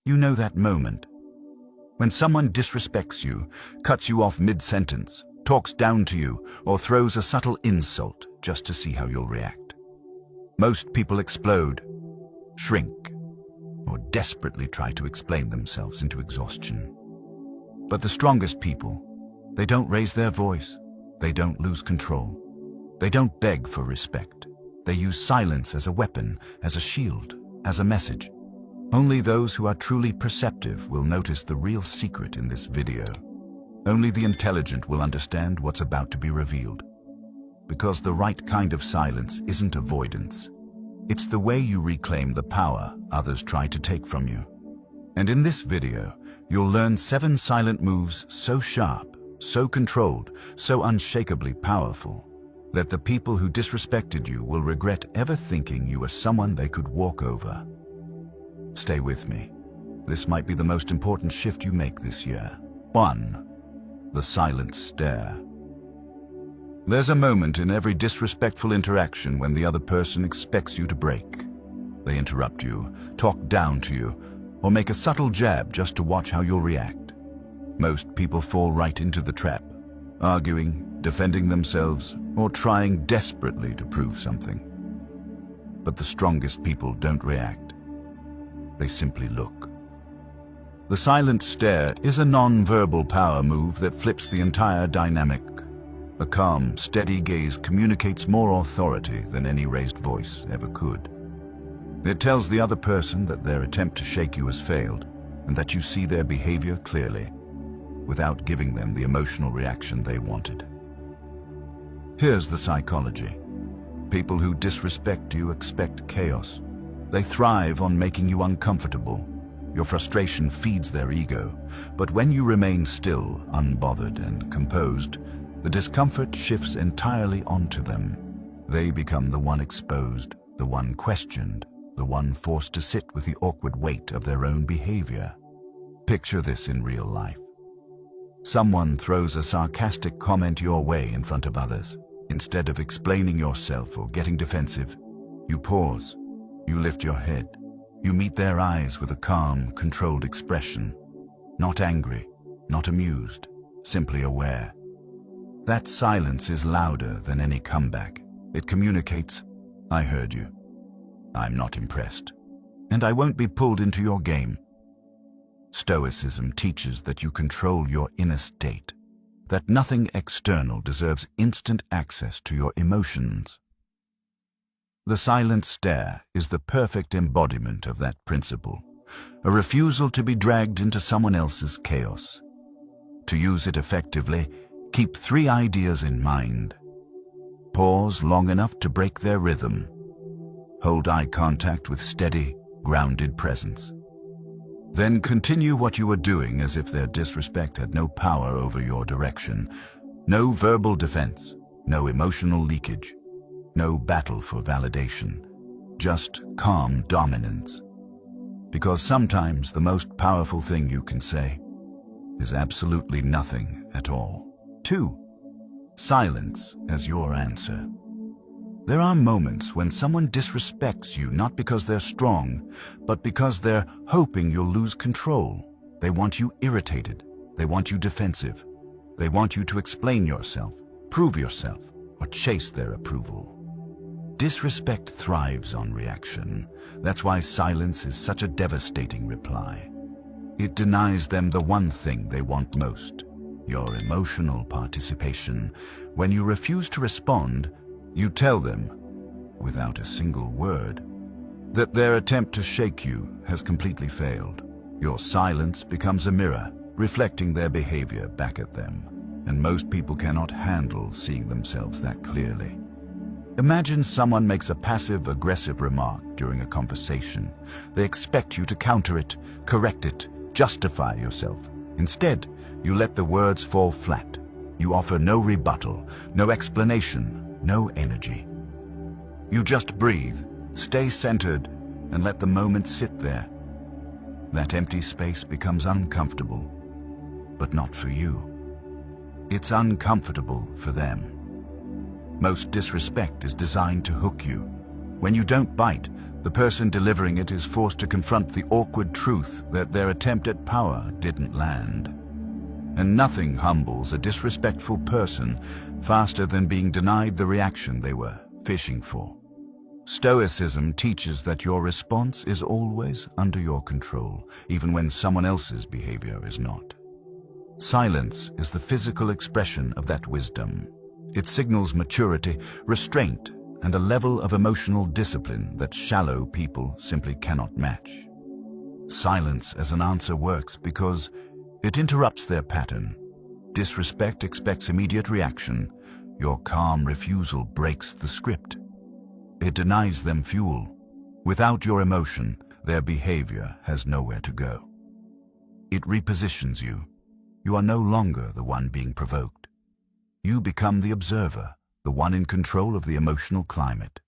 You know that moment when someone disrespects you, cuts you off mid-sentence, talks down to you, or throws a subtle insult just to see how you'll react. Most people explode, shrink, or desperately try to explain themselves into exhaustion. But the strongest people, they don't raise their voice, they don't lose control, they don't beg for respect. They use silence as a weapon, as a shield, as a message. Only those who are truly perceptive will notice the real secret in this video. Only the intelligent will understand what's about to be revealed. Because the right kind of silence isn't avoidance. It's the way you reclaim the power others try to take from you. And in this video, you'll learn 7 silent moves so sharp, so controlled, so unshakably powerful, that the people who disrespected you will regret ever thinking you were someone they could walk over. Stay with me. This might be the most important shift you make this year. 1. The silent stare. There's a moment in every disrespectful interaction when the other person expects you to break. They interrupt you, talk down to you, or make a subtle jab just to watch how you'll react. Most people fall right into the trap, arguing, defending themselves, or trying desperately to prove something. But the strongest people don't react. They simply look. The silent stare is a non-verbal power move that flips the entire dynamic. A calm, steady gaze communicates more authority than any raised voice ever could. It tells the other person that their attempt to shake you has failed, and that you see their behavior clearly, without giving them the emotional reaction they wanted. Here's the psychology. People who disrespect you expect chaos. They thrive on making you uncomfortable. Your frustration feeds their ego, but when you remain still, unbothered and composed, the discomfort shifts entirely onto them. They become the one exposed, the one questioned, the one forced to sit with the awkward weight of their own behavior. Picture this in real life. Someone throws a sarcastic comment your way in front of others. Instead of explaining yourself or getting defensive, you pause. You lift your head. You meet their eyes with a calm, controlled expression. Not angry, not amused, simply aware. That silence is louder than any comeback. It communicates, I heard you. I'm not impressed. And I won't be pulled into your game. Stoicism teaches that you control your inner state, that nothing external deserves instant access to your emotions. The silent stare is the perfect embodiment of that principle, a refusal to be dragged into someone else's chaos. To use it effectively, keep 3 ideas in mind. Pause long enough to break their rhythm. Hold eye contact with steady, grounded presence. Then continue what you were doing as if their disrespect had no power over your direction. No verbal defense, no emotional leakage. No battle for validation, just calm dominance. Because sometimes the most powerful thing you can say is absolutely nothing at all. 2. Silence as your answer. There are moments when someone disrespects you not because they're strong, but because they're hoping you'll lose control. They want you irritated. They want you defensive. They want you to explain yourself, prove yourself, or chase their approval. Disrespect thrives on reaction. That's why silence is such a devastating reply. It denies them the one thing they want most, your emotional participation. When you refuse to respond, you tell them, without a single word, that their attempt to shake you has completely failed. Your silence becomes a mirror, reflecting their behavior back at them. And most people cannot handle seeing themselves that clearly. Imagine someone makes a passive-aggressive remark during a conversation. They expect you to counter it, correct it, justify yourself. Instead, you let the words fall flat. You offer no rebuttal, no explanation, no energy. You just breathe, stay centered, and let the moment sit there. That empty space becomes uncomfortable, but not for you. It's uncomfortable for them. Most disrespect is designed to hook you. When you don't bite, the person delivering it is forced to confront the awkward truth that their attempt at power didn't land. And nothing humbles a disrespectful person faster than being denied the reaction they were fishing for. Stoicism teaches that your response is always under your control, even when someone else's behavior is not. Silence is the physical expression of that wisdom. It signals maturity, restraint, and a level of emotional discipline that shallow people simply cannot match. Silence as an answer works because it interrupts their pattern. Disrespect expects immediate reaction. Your calm refusal breaks the script. It denies them fuel. Without your emotion, their behavior has nowhere to go. It repositions you. You are no longer the one being provoked. You become the observer, the one in control of the emotional climate.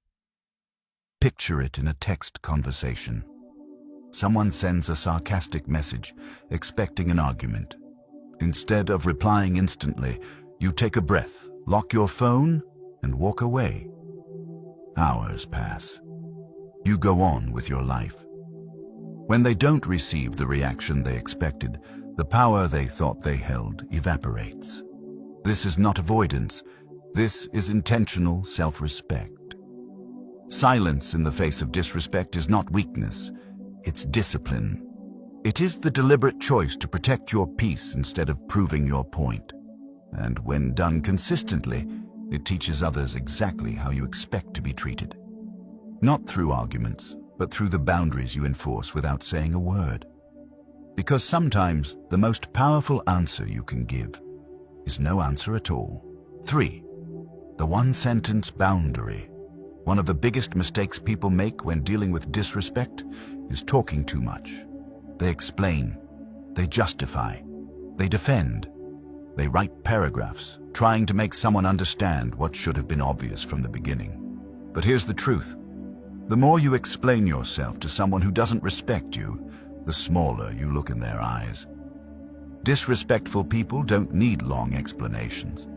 Picture it in a text conversation. Someone sends a sarcastic message, expecting an argument. Instead of replying instantly, you take a breath, lock your phone, and walk away. Hours pass. You go on with your life. When they don't receive the reaction they expected, the power they thought they held evaporates. This is not avoidance. This is intentional self-respect. Silence in the face of disrespect is not weakness. It's discipline. It is the deliberate choice to protect your peace instead of proving your point. And when done consistently, it teaches others exactly how you expect to be treated. Not through arguments, but through the boundaries you enforce without saying a word. Because sometimes the most powerful answer you can give is no answer at all. 3. The one-sentence boundary. One of the biggest mistakes people make when dealing with disrespect is talking too much. They explain, they justify, they defend, they write paragraphs, trying to make someone understand what should have been obvious from the beginning. But here's the truth. The more you explain yourself to someone who doesn't respect you, the smaller you look in their eyes. Disrespectful people don't need long explanations.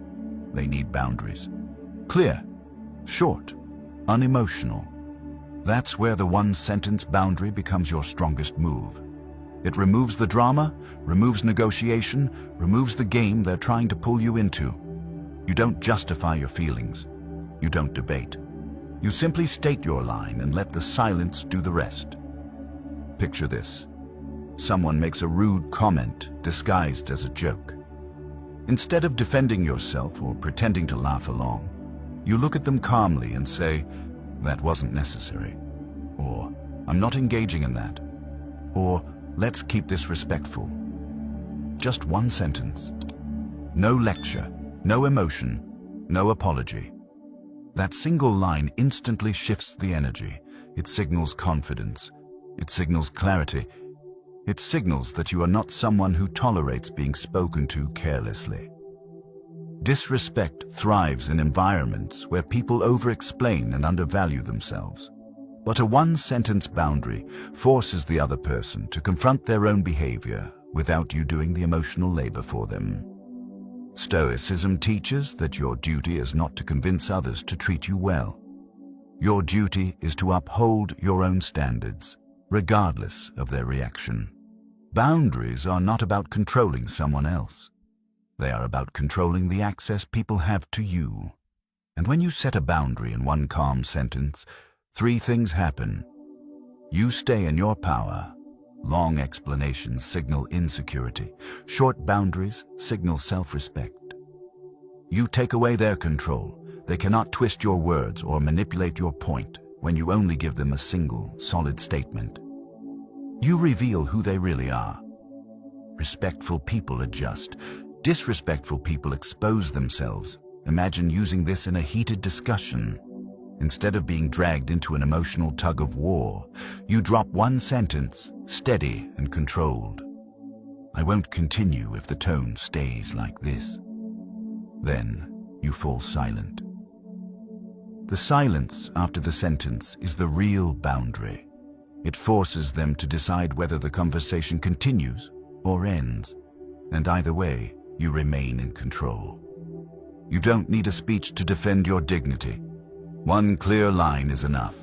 They need boundaries. Clear, short, unemotional. That's where the one-sentence boundary becomes your strongest move. It removes the drama, removes negotiation, removes the game they're trying to pull you into. You don't justify your feelings. You don't debate. You simply state your line and let the silence do the rest. Picture this. Someone makes a rude comment disguised as a joke. Instead of defending yourself or pretending to laugh along, you look at them calmly and say, "That wasn't necessary," or "I'm not engaging in that," or "Let's keep this respectful." Just one sentence. No lecture, no emotion, no apology. That single line instantly shifts the energy. It signals confidence. It signals clarity. It signals that you are not someone who tolerates being spoken to carelessly. Disrespect thrives in environments where people over-explain and undervalue themselves. But a one-sentence boundary forces the other person to confront their own behavior without you doing the emotional labor for them. Stoicism teaches that your duty is not to convince others to treat you well. Your duty is to uphold your own standards, regardless of their reaction. Boundaries are not about controlling someone else. They are about controlling the access people have to you. And when you set a boundary in one calm sentence, 3 things happen. You stay in your power. Long explanations signal insecurity. Short boundaries signal self-respect. You take away their control. They cannot twist your words or manipulate your point when you only give them a single, solid statement. You reveal who they really are. Respectful people adjust. Disrespectful people expose themselves. Imagine using this in a heated discussion. Instead of being dragged into an emotional tug-of-war, you drop one sentence, steady and controlled. "I won't continue if the tone stays like this." Then you fall silent. The silence after the sentence is the real boundary. It forces them to decide whether the conversation continues or ends. And either way, you remain in control. You don't need a speech to defend your dignity. One clear line is enough.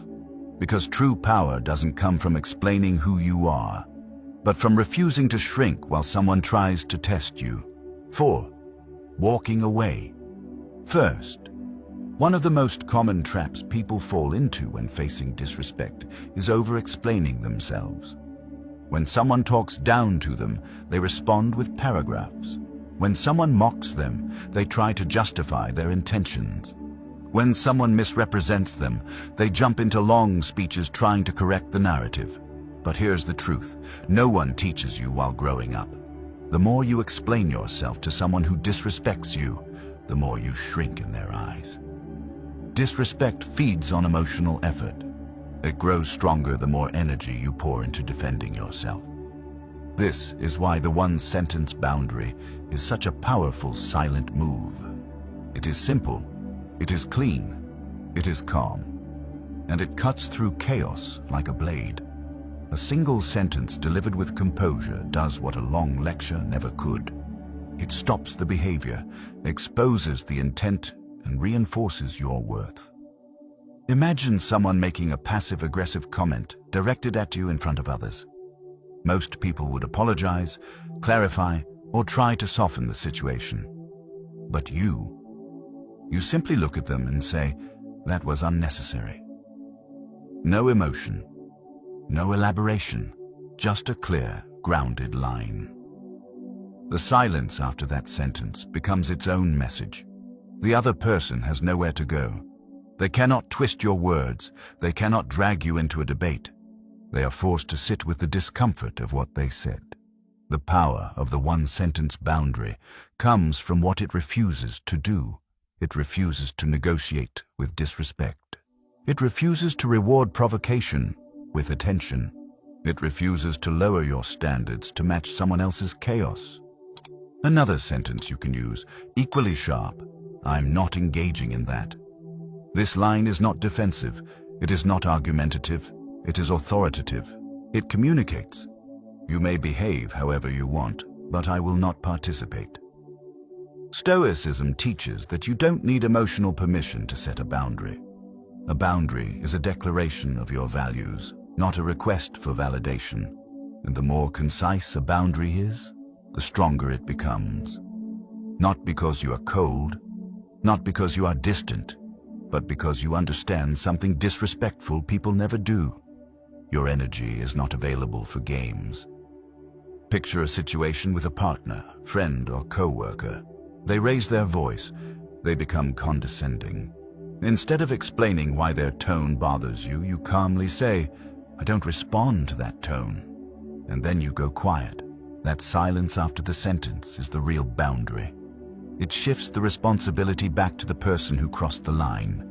Because true power doesn't come from explaining who you are, but from refusing to shrink while someone tries to test you. 4. Walking away. First, one of the most common traps people fall into when facing disrespect is over-explaining themselves. When someone talks down to them, they respond with paragraphs. When someone mocks them, they try to justify their intentions. When someone misrepresents them, they jump into long speeches trying to correct the narrative. But here's the truth: no one teaches you while growing up. The more you explain yourself to someone who disrespects you, the more you shrink in their eyes. Disrespect feeds on emotional effort. It grows stronger the more energy you pour into defending yourself. This is why the one-sentence boundary is such a powerful silent move. It is simple, it is clean, it is calm, and it cuts through chaos like a blade. A single sentence delivered with composure does what a long lecture never could. It stops the behavior, exposes the intent, and reinforces your worth. Imagine someone making a passive-aggressive comment directed at you in front of others. Most people would apologize, clarify, or try to soften the situation. But you simply look at them and say, "That was unnecessary." No emotion, no elaboration, just a clear, grounded line. The silence after that sentence becomes its own message. The other person has nowhere to go. They cannot twist your words. They cannot drag you into a debate. They are forced to sit with the discomfort of what they said. The power of the one-sentence boundary comes from what it refuses to do. It refuses to negotiate with disrespect. It refuses to reward provocation with attention. It refuses to lower your standards to match someone else's chaos. Another sentence you can use, equally sharp: "I'm not engaging in that." This line is not defensive. It is not argumentative. It is authoritative. It communicates. You may behave however you want, but I will not participate. Stoicism teaches that you don't need emotional permission to set a boundary. A boundary is a declaration of your values, not a request for validation. And the more concise a boundary is, the stronger it becomes. Not because you are cold, not because you are distant, but because you understand something disrespectful people never do. Your energy is not available for games. Picture a situation with a partner, friend, or co-worker. They raise their voice. They become condescending. Instead of explaining why their tone bothers you, you calmly say, "I don't respond to that tone." And then you go quiet. That silence after the sentence is the real boundary. It shifts the responsibility back to the person who crossed the line.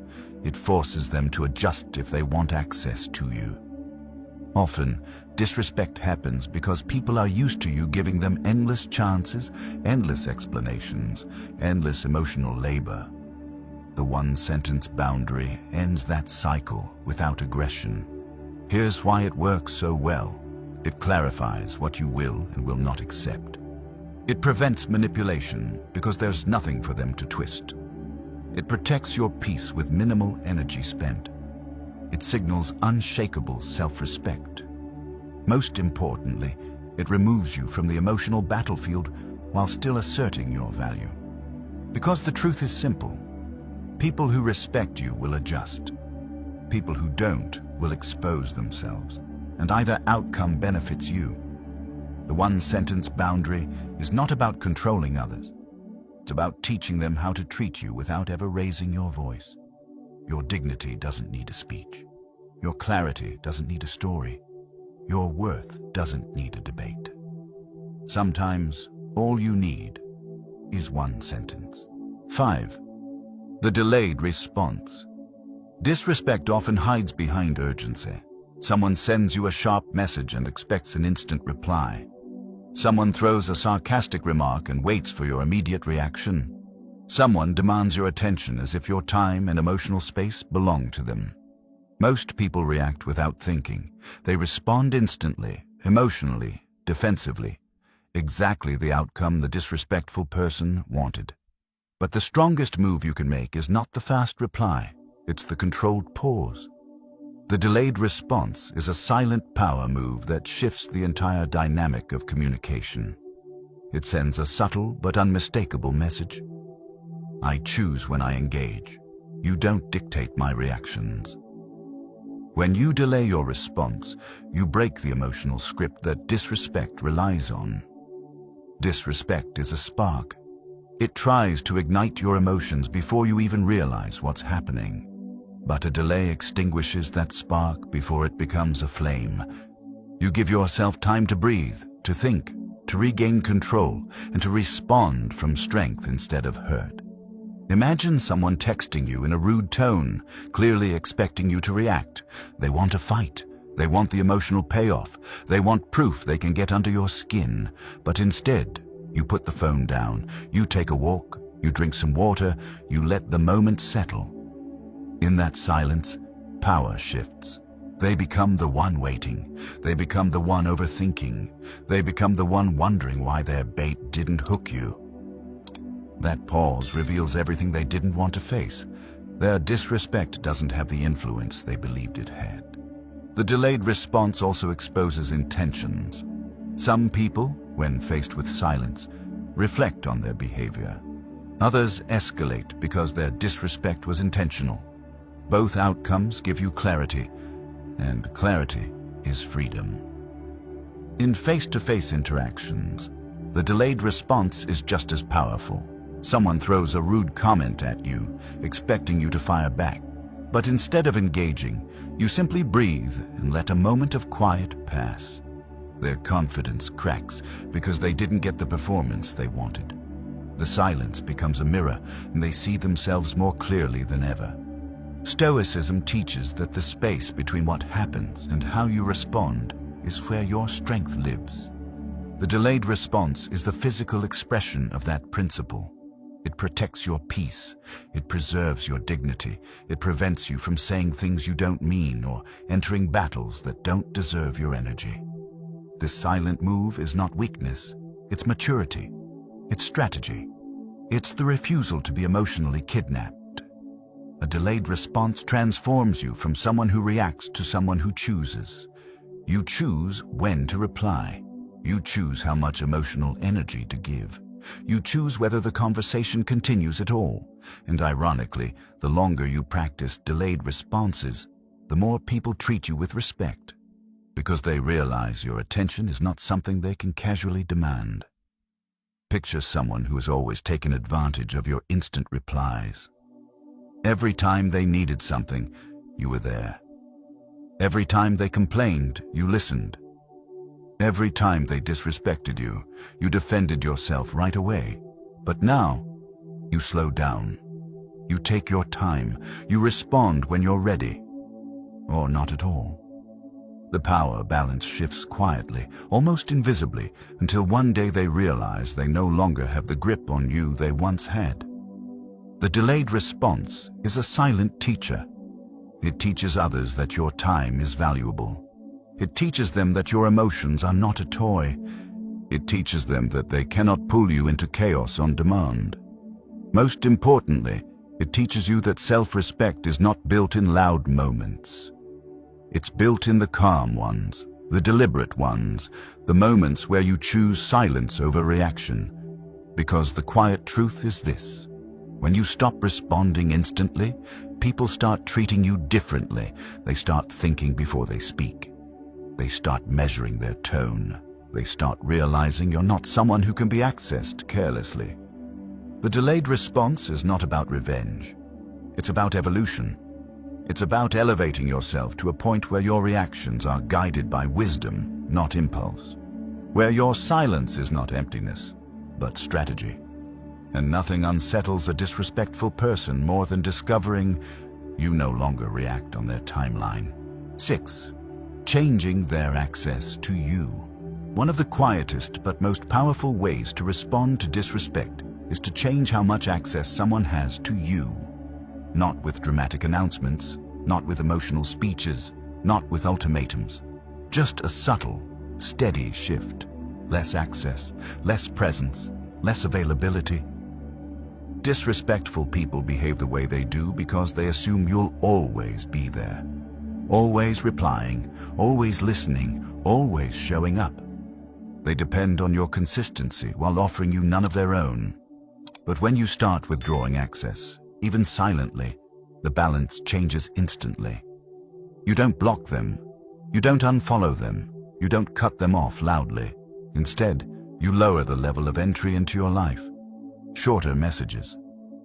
It forces them to adjust if they want access to you. Often, disrespect happens because people are used to you giving them endless chances, endless explanations, endless emotional labor. The one-sentence boundary ends that cycle without aggression. Here's why it works so well. It clarifies what you will and will not accept. It prevents manipulation because there's nothing for them to twist. It protects your peace with minimal energy spent. It signals unshakable self-respect. Most importantly, it removes you from the emotional battlefield while still asserting your value. Because the truth is simple. People who respect you will adjust. People who don't will expose themselves, and either outcome benefits you. The one-sentence boundary is not about controlling others. It's about teaching them how to treat you without ever raising your voice. Your dignity doesn't need a speech. Your clarity doesn't need a story. Your worth doesn't need a debate. Sometimes, all you need is one sentence. 5. The delayed response. Disrespect often hides behind urgency. Someone sends you a sharp message and expects an instant reply. Someone throws a sarcastic remark and waits for your immediate reaction. Someone demands your attention as if your time and emotional space belong to them. Most people react without thinking. They respond instantly, emotionally, defensively. Exactly the outcome the disrespectful person wanted. But the strongest move you can make is not the fast reply. It's the controlled pause. The delayed response is a silent power move that shifts the entire dynamic of communication. It sends a subtle but unmistakable message. I choose when I engage. You don't dictate my reactions. When you delay your response, you break the emotional script that disrespect relies on. Disrespect is a spark. It tries to ignite your emotions before you even realize what's happening. But a delay extinguishes that spark before it becomes a flame. You give yourself time to breathe, to think, to regain control, and to respond from strength instead of hurt. Imagine someone texting you in a rude tone, clearly expecting you to react. They want a fight. They want the emotional payoff. They want proof they can get under your skin. But instead, you put the phone down. You take a walk. You drink some water. You let the moment settle. In that silence, power shifts. They become the one waiting. They become the one overthinking. They become the one wondering why their bait didn't hook you. That pause reveals everything they didn't want to face. Their disrespect doesn't have the influence they believed it had. The delayed response also exposes intentions. Some people, when faced with silence, reflect on their behavior. Others escalate because their disrespect was intentional. Both outcomes give you clarity, and clarity is freedom. In face-to-face interactions, the delayed response is just as powerful. Someone throws a rude comment at you, expecting you to fire back. But instead of engaging, you simply breathe and let a moment of quiet pass. Their confidence cracks because they didn't get the performance they wanted. The silence becomes a mirror, and they see themselves more clearly than ever. Stoicism teaches that the space between what happens and how you respond is where your strength lives. The delayed response is the physical expression of that principle. It protects your peace. It preserves your dignity. It prevents you from saying things you don't mean or entering battles that don't deserve your energy. This silent move is not weakness. It's maturity. It's strategy. It's the refusal to be emotionally kidnapped. A delayed response transforms you from someone who reacts to someone who chooses. You choose when to reply. You choose how much emotional energy to give. You choose whether the conversation continues at all. And ironically, the longer you practice delayed responses, the more people treat you with respect, because they realize your attention is not something they can casually demand. Picture someone who has always taken advantage of your instant replies. Every time they needed something, you were there. Every time they complained, you listened. Every time they disrespected you, you defended yourself right away. But now, you slow down. You take your time. You respond when you're ready. Or not at all. The power balance shifts quietly, almost invisibly, until one day they realize they no longer have the grip on you they once had. The delayed response is a silent teacher. It teaches others that your time is valuable. It teaches them that your emotions are not a toy. It teaches them that they cannot pull you into chaos on demand. Most importantly, it teaches you that self-respect is not built in loud moments. It's built in the calm ones, the deliberate ones, the moments where you choose silence over reaction. Because the quiet truth is this: when you stop responding instantly, people start treating you differently. They start thinking before they speak. They start measuring their tone. They start realizing you're not someone who can be accessed carelessly. The delayed response is not about revenge. It's about evolution. It's about elevating yourself to a point where your reactions are guided by wisdom, not impulse. Where your silence is not emptiness, but strategy. And nothing unsettles a disrespectful person more than discovering you no longer react on their timeline. 6. Changing their access to you. One of the quietest but most powerful ways to respond to disrespect is to change how much access someone has to you. Not with dramatic announcements, not with emotional speeches, not with ultimatums. Just a subtle, steady shift. Less access, less presence, less availability. Disrespectful people behave the way they do because they assume you'll always be there. always replying, always listening, always showing up. They depend on your consistency while offering you none of their own. But when you start withdrawing access, even silently, the balance changes instantly. You don't block them, you don't unfollow them, you don't cut them off loudly. Instead, you lower the level of entry into your life. Shorter messages,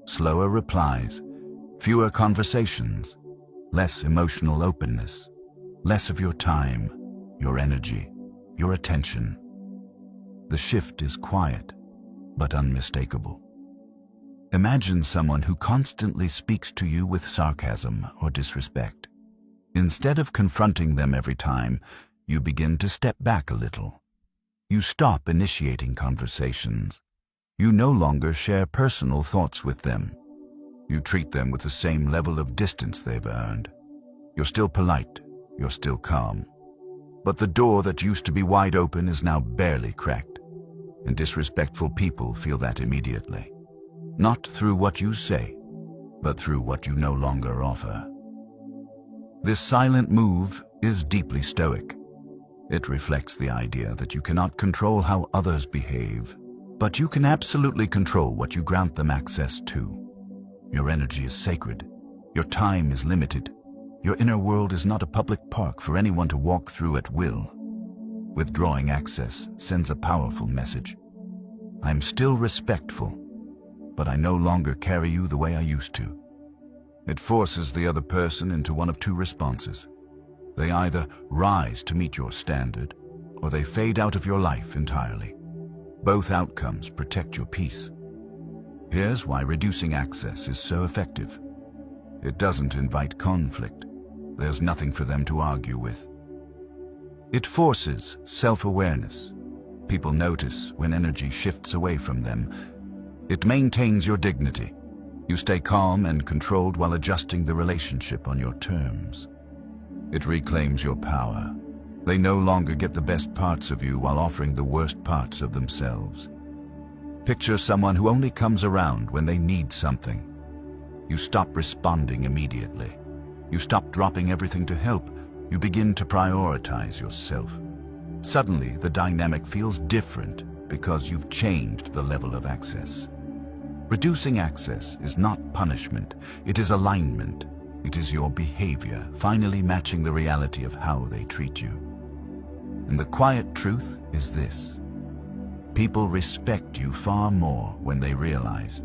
slower replies, fewer conversations, less emotional openness, less of your time, your energy, your attention. The shift is quiet, but unmistakable. Imagine someone who constantly speaks to you with sarcasm or disrespect. Instead of confronting them every time, you begin to step back a little. You stop initiating conversations. You no longer share personal thoughts with them. You treat them with the same level of distance they've earned. You're still polite, you're still calm. But the door that used to be wide open is now barely cracked. And disrespectful people feel that immediately. Not through what you say, but through what you no longer offer. This silent move is deeply Stoic. It reflects the idea that you cannot control how others behave, but you can absolutely control what you grant them access to. Your energy is sacred. Your time is limited. Your inner world is not a public park for anyone to walk through at will. Withdrawing access sends a powerful message. I'm still respectful, but I no longer carry you the way I used to. It forces the other person into one of two responses. They either rise to meet your standard, or they fade out of your life entirely. Both outcomes protect your peace. Here's why reducing access is so effective. It doesn't invite conflict. There's nothing for them to argue with. It forces self-awareness. People notice when energy shifts away from them. It maintains your dignity. You stay calm and controlled while adjusting the relationship on your terms. It reclaims your power. They no longer get the best parts of you while offering the worst parts of themselves. Picture someone who only comes around when they need something. You stop responding immediately. You stop dropping everything to help. You begin to prioritize yourself. Suddenly, the dynamic feels different because you've changed the level of access. Reducing access is not punishment, it is alignment. It is your behavior finally matching the reality of how they treat you. And the quiet truth is this: people respect you far more when they realize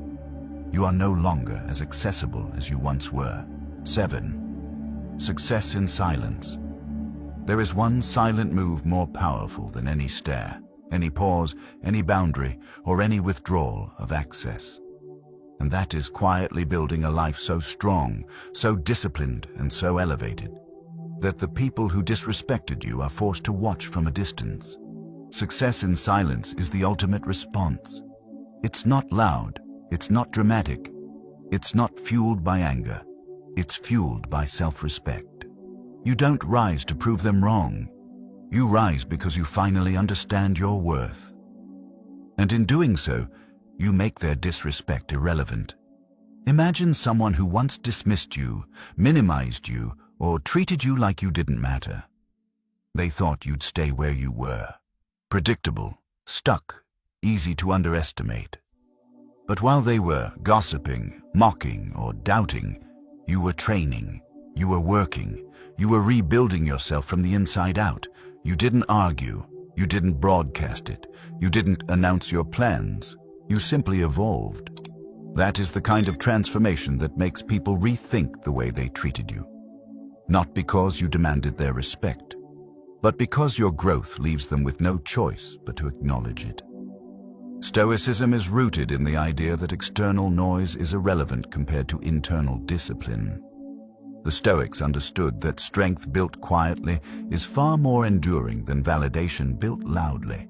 you are no longer as accessible as you once were. 7. Success in silence. There is one silent move more powerful than any stare, any pause, any boundary, or any withdrawal of access. And that is quietly building a life so strong, so disciplined, and so elevated, that the people who disrespected you are forced to watch from a distance. Success in silence is the ultimate response. It's not loud, it's not dramatic, it's not fueled by anger, it's fueled by self-respect. You don't rise to prove them wrong. You rise because you finally understand your worth. And in doing so, you make their disrespect irrelevant. Imagine someone who once dismissed you, minimized you, or treated you like you didn't matter. They thought you'd stay where you were. Predictable, stuck, easy to underestimate. But while they were gossiping, mocking, or doubting, you were training, you were working, you were rebuilding yourself from the inside out. You didn't argue, you didn't broadcast it, you didn't announce your plans. You simply evolved. That is the kind of transformation that makes people rethink the way they treated you. Not because you demanded their respect, but because your growth leaves them with no choice but to acknowledge it. Stoicism is rooted in the idea that external noise is irrelevant compared to internal discipline. The Stoics understood that strength built quietly is far more enduring than validation built loudly.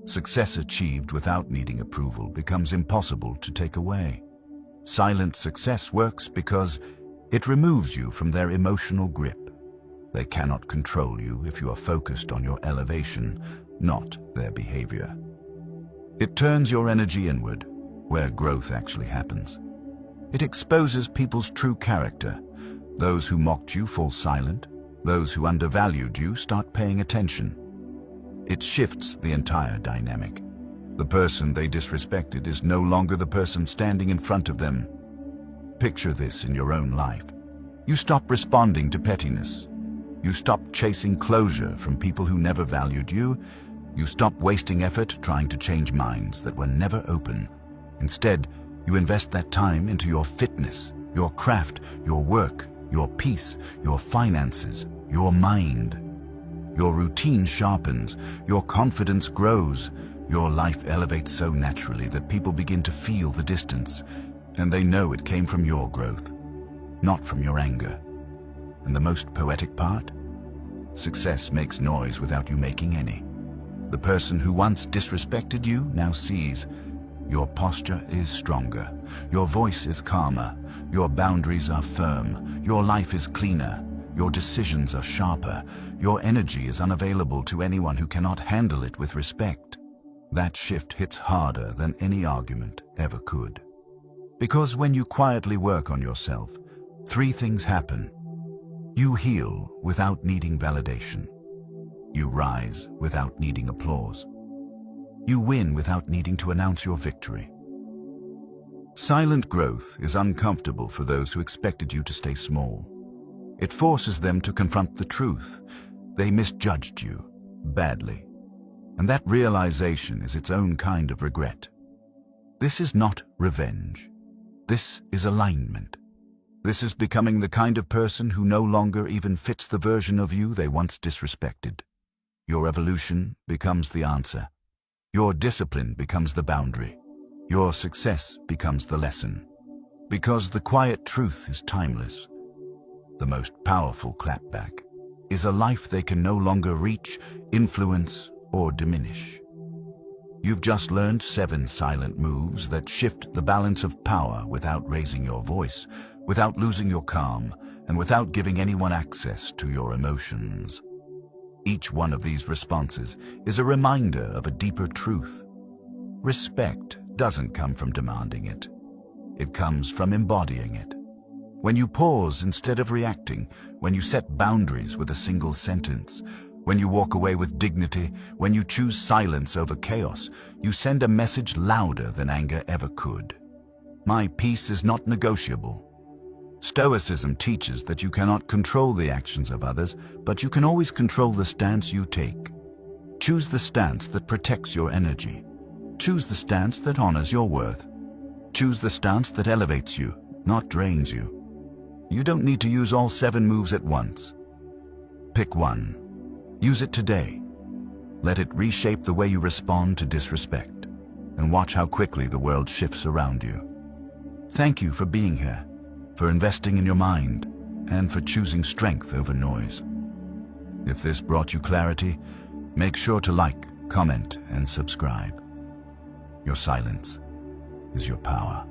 Success achieved without needing approval becomes impossible to take away. Silent success works because it removes you from their emotional grip. They cannot control you if you are focused on your elevation, not their behavior. It turns your energy inward, where growth actually happens. It exposes people's true character. Those who mocked you fall silent. Those who undervalued you start paying attention. It shifts the entire dynamic. The person they disrespected is no longer the person standing in front of them. Picture this in your own life. You stop responding to pettiness. You stop chasing closure from people who never valued you. You stop wasting effort trying to change minds that were never open. Instead, you invest that time into your fitness, your craft, your work, your peace, your finances, your mind. Your routine sharpens, your confidence grows, your life elevates so naturally that people begin to feel the distance, and they know it came from your growth, not from your anger. And the most poetic part? Success makes noise without you making any. The person who once disrespected you now sees your posture is stronger, your voice is calmer, your boundaries are firm, your life is cleaner, your decisions are sharper, your energy is unavailable to anyone who cannot handle it with respect. That shift hits harder than any argument ever could. Because when you quietly work on yourself, three things happen. You heal without needing validation. You rise without needing applause. You win without needing to announce your victory. Silent growth is uncomfortable for those who expected you to stay small. It forces them to confront the truth. They misjudged you badly. And that realization is its own kind of regret. This is not revenge. This is alignment. This is becoming the kind of person who no longer even fits the version of you they once disrespected. Your evolution becomes the answer. Your discipline becomes the boundary. Your success becomes the lesson. Because the quiet truth is timeless. The most powerful clapback is a life they can no longer reach, influence, or diminish. You've just learned 7 silent moves that shift the balance of power without raising your voice, without losing your calm, and without giving anyone access to your emotions. Each one of these responses is a reminder of a deeper truth. Respect doesn't come from demanding it. It comes from embodying it. When you pause instead of reacting, when you set boundaries with a single sentence, when you walk away with dignity, when you choose silence over chaos, you send a message louder than anger ever could. My peace is not negotiable. Stoicism teaches that you cannot control the actions of others, but you can always control the stance you take. Choose the stance that protects your energy. Choose the stance that honors your worth. Choose the stance that elevates you, not drains you. You don't need to use all 7 moves at once. Pick one. Use it today. Let it reshape the way you respond to disrespect, and watch how quickly the world shifts around you. Thank you for being here, for investing in your mind, and for choosing strength over noise. If this brought you clarity, make sure to like, comment, and subscribe. Your silence is your power.